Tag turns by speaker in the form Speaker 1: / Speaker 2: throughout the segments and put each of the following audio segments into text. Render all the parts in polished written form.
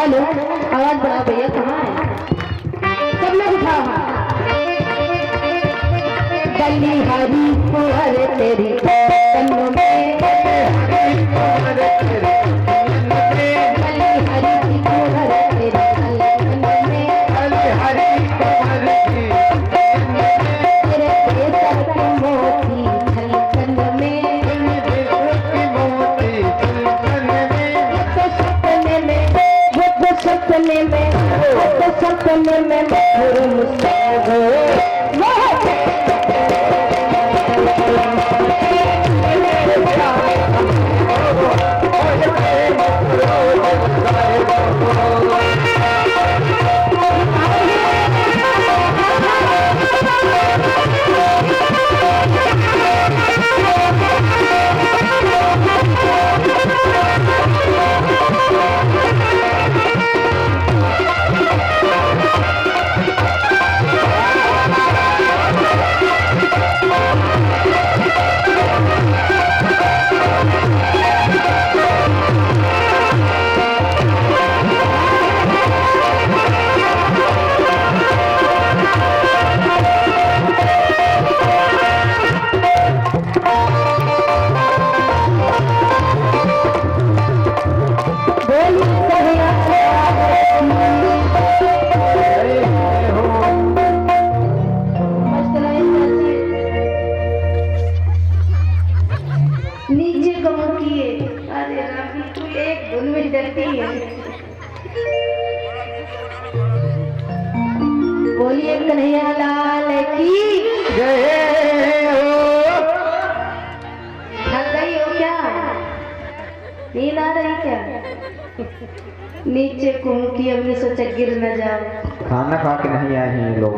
Speaker 1: Hello, आवाज बढ़ाओ भैया, कहाँ है? सब लोग उठाओ हाथ। गली हरी कुंवर तेरी कन्नों में, गली हरी कुंवर तेरी कन्नों में, गली हरी कुंवर तेरी कन्नों में, गली हरी कुंवर तेरी कन्नों में, तेरे केसर के मोती छलकन में, तेरे केसर के मोती छलकन में, वो तो सपने में, वो तो सपने में, वो तो सपने में मधुर मुस्कान हो। बोलिए कन्हैया लाल की जय हो। थक गई हो क्या? नींद आ रही क्या? नीचे घूम की हमने सोचा गिर न जाओ।
Speaker 2: खाना खा के नहीं आए हैं लोग।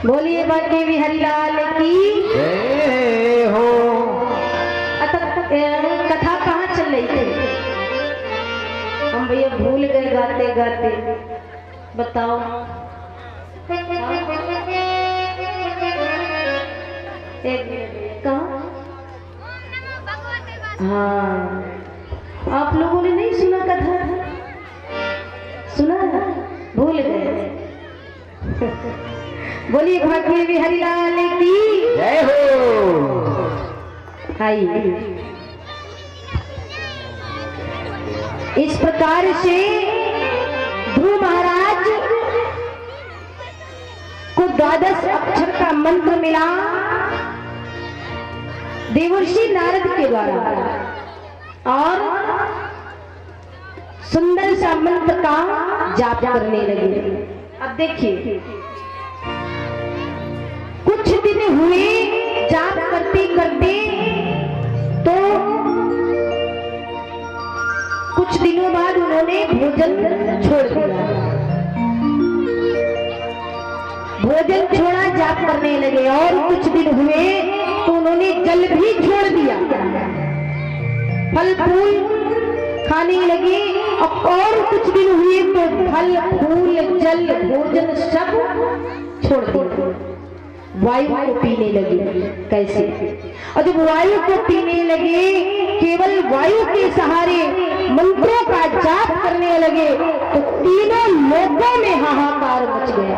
Speaker 1: बोलिए बाकी बिहारी लाल की
Speaker 2: जय हो।
Speaker 1: कथा कहाँ चल रही थी? हम भैया भूल गए गाते गाते। बताओ। कहाँ? हाँ, आप लोगों ने नहीं सुना कथा? सुना? भूल गए। बोलिए भाग्य बिहारी लाल की
Speaker 2: जय हो।
Speaker 1: आइए, इस प्रकार से ध्रुव महाराज को 12 अक्षर का मंत्र मिला देवर्षि नारद के द्वारा और सुंदर सा मंत्र का जाप करने लगे। अब देखिए, कुछ दिन हुए जाप करते करते, तो कुछ दिनों बाद उन्होंने भोजन छोड़ दिया। भोजन छोड़ा, जाप करने लगे। और कुछ दिन हुए तो उन्होंने जल भी छोड़ दिया, फल फूल खाने लगे। और कुछ दिन हुए तो फल फूल जल भोजन सब छोड़ दिया, वायु को पीने लगे। कैसे? और जब वायु को पीने लगे, केवल वायु के सहारे मंत्रों का जाप करने लगे, तो तीनों लोगों में हाहाकार मच गया।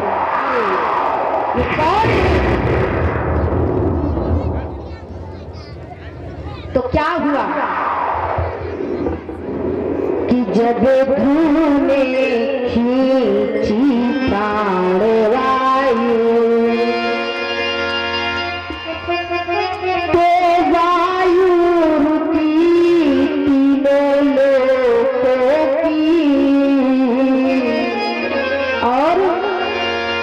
Speaker 1: तो क्या हुआ कि जब धूने खींची प्राणवायु, तो वायु रुकी तीनों लोगों की, और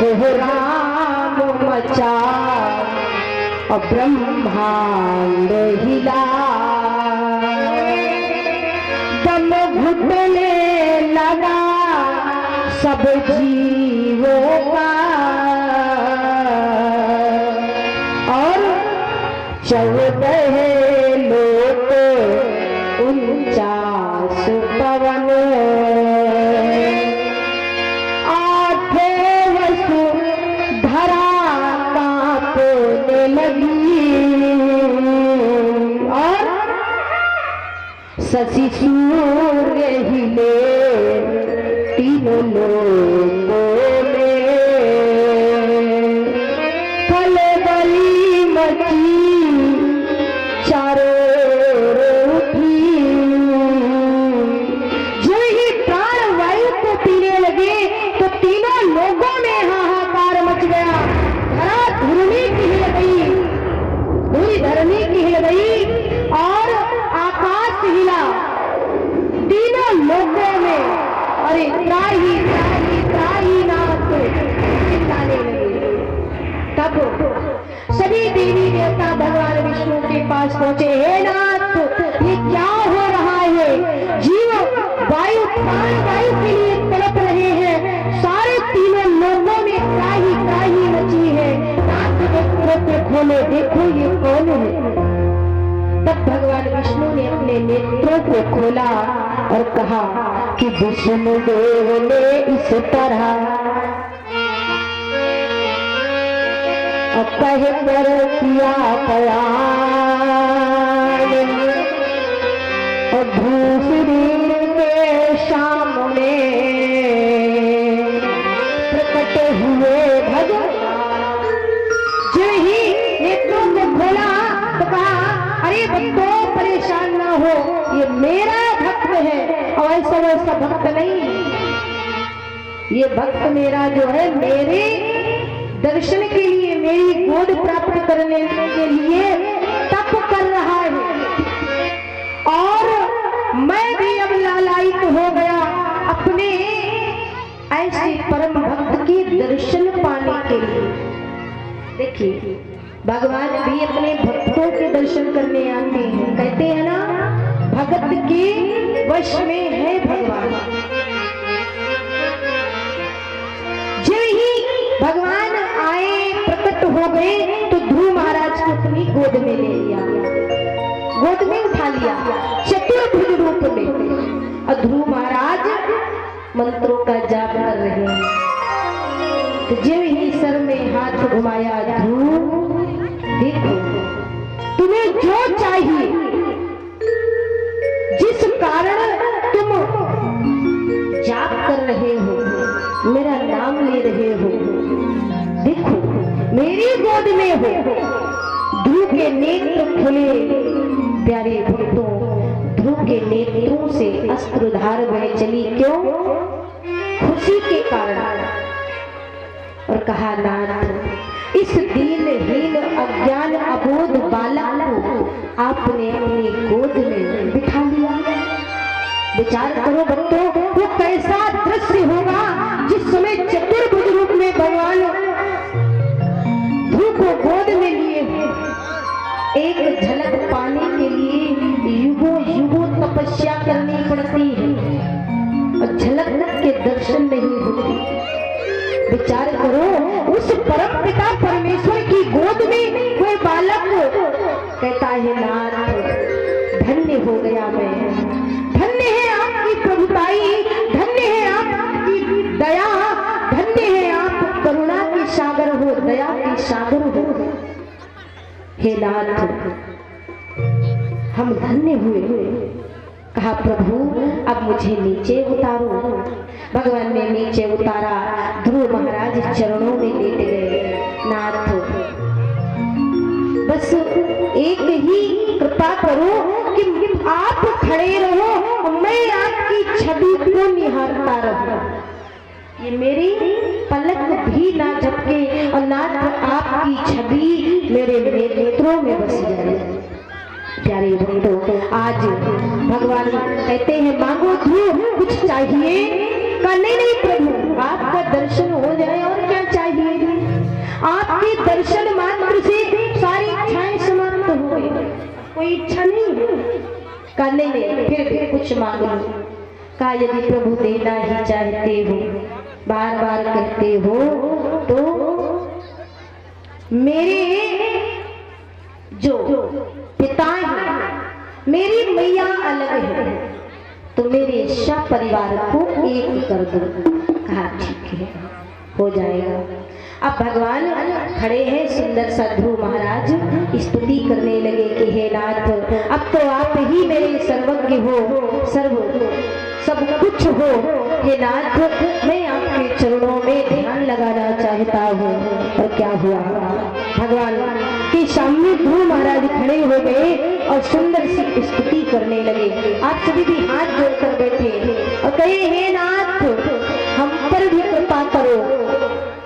Speaker 1: कोहराम मचा और ब्रह्मांड हिला। दम घुटने लगा सब जीवों का, और 14 लोक 49 पवन, 8 वसु धरा कांपने लगी, और शशि सूर्य हिले तीनों लोकों में, खलबली मची चारों ओर उठी। जो ही प्राण वायु को पीने लगे तो तीनों लोगों में हाहाकार मच गया। धरा धुरनी की हिल गई, पूरी धरनी की हिल गई और आकाश हिला तीनों लोगों में। अरे त्राही त्राही त्राही नाथ चिल्लाने लगे। तब सभी देवी देवता भगवान विष्णु के पास पहुंचे। हे नाथ, ये क्या हो रहा है? जीव वायु प्राण वायु के लिए तड़प रहे हैं, सारे तीनों लोगों में त्राही त्राही मची है। नाथ नेत्रों को खोलो, देखो ये कौन है। तब भगवान विष्णु ने अपने नेत्रों को खोला और कहा कि विष्णु देव ने इस तरह कह कर किया प्रयाण, और दूसरी के सामने प्रकट हुए भगवान। जो ही नेत्रों को खोला तो कहा, अरे भक्तों परेशान ना हो, ये मेरा भक्त है और ऐसा वैसा भक्त नहीं। ये भक्त मेरा जो है मेरे दर्शन के लिए, मेरी गोद प्राप्त करने के लिए तप कर रहा है। और मैं भी अब लालायित हो गया अपने ऐसे परम भक्त के दर्शन पाने के लिए। देखिए, भगवान भी अपने भक्तों के दर्शन करने आते हैं। कहते हैं ना, भगत के वश में है भगवान। जो ही भगवान आए, प्रकट हो गए, तो ध्रुव महाराज को अपनी गोद में ले लिया, गोद में उठा लिया चतुर्भुज रूप में। और ध्रुव महाराज मंत्रों का जाप कर रहे हैं। तो जो ही सर में हाथ घुमाया, ध्रुव देखो, तुम्हें जो चाहिए, जिस कारण तुम जाप कर रहे हो, मेरा नाम ले रहे हो, देखो मेरी गोद में हो। ध्रुव के नेत्र खुले। प्यारे भक्तों, ध्रुव के नेत्रों से अश्रुधार बह चली। क्यों? खुशी के कारण। और कहा, नाथ, इस दीनहीन अज्ञान अबोध बालक को आपने अपनी गोद में बिठा लिया। विचार करो भक्तों, वो कैसा दृश्य होगा जिस समय चतुर्भुज रूप में भगवान ध्रुव को गोद में लिए एक झलक पाने के लिए युगों युगों तपस्या करनी पड़ती है और झलक के दर्शन नहीं होते। विचार करो, उस परम पिता परमेश्वर की गोद में कोई बालक कहता है, नाथ धन्य हो गया मैं, धन्य है आपकी प्रभुताई, धन्य है आपकी दया, धन्य है आप करुणा की सागर हो, दया की सागर हो। हे नाथ, हम धन्य हुए। कहा, प्रभु अब मुझे नीचे उतारो। भगवान ने नीचे उतारा। ध्रुव महाराज चरणों में लेट गए। नाथ, बस एक ही कृपा करो कि आप खड़े रहो, मैं आपकी छवि को निहारता रहूं। ये मेरी पलक भी ना झपके और नाथ आपकी छवि मेरे नेत्रों में बस जाए। प्यारे भक्तों, आज भगवान कहते हैं, मांगो ध्रुव, कुछ चाहिए? का नहीं प्रभु, आपका दर्शन हो जाए और क्या चाहिए। आपके दर्शन मात्र से सारी इच्छाएं समाप्त हो गई, कोई इच्छा नहीं। का नहीं, फिर भी कुछ मांगो। का यदि प्रभु देना ही चाहते हो, बार बार कहते हो, तो मेरे जो पिता है, मेरी मैया अलग है, तो मेरे सब परिवार को एक कर दो। कहा, ठीक है। हो जाएगा। अब भगवान खड़े हैं, सुंदर सा ध्रुव महाराज स्तुति करने लगे कि हे नाथ, अब तो आप ही मेरे सर्वज्ञ हो, सब कुछ हो। हे नाथ, मैं आपके चरणों में ध्यान लगाना चाहता हूँ। और क्या हुआ, भगवान के सामने ध्रुव महाराज खड़े हो गए और सुंदर सी स्तुति करने लगे। आप सभी भी हाथ जोड़कर बैठे और कहे, हे नाथ, हम पर भी कृपा करो।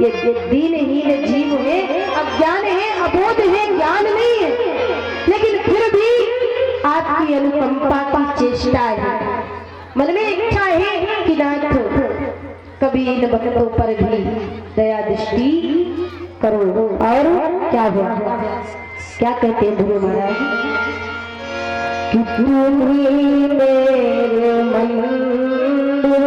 Speaker 1: ये दीनहीन जीव है, अज्ञान है, अबोध है, ज्ञान नहीं है, लेकिन फिर भी आपकी अनुकंपा की चेष्टा है। मन में इच्छा है कि नाथ कभी इन भक्तों पर भी दया दृष्टि करो। और क्या हुआ, क्या कहते हैं ध्रुव महाराज कि तुम्ही मेरे मंदिर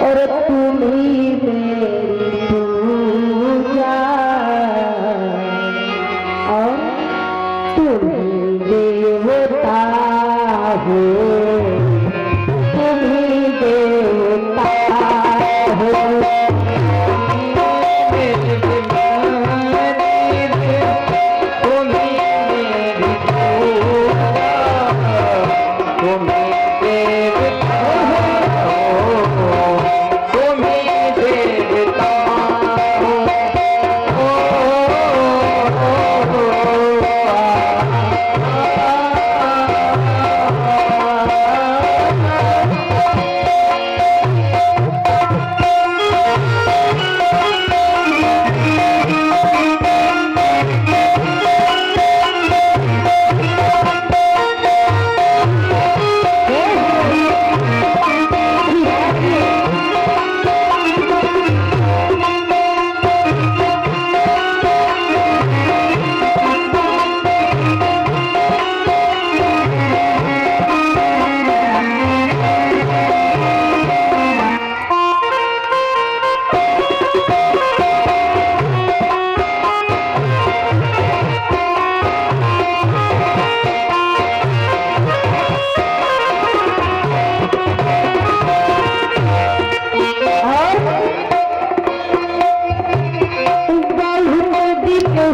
Speaker 1: और तुम्ही मेरी पूजा और तुम्ही देवता हो, तुम्ही देवता हो।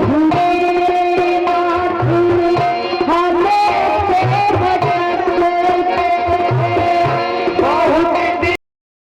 Speaker 1: हुआ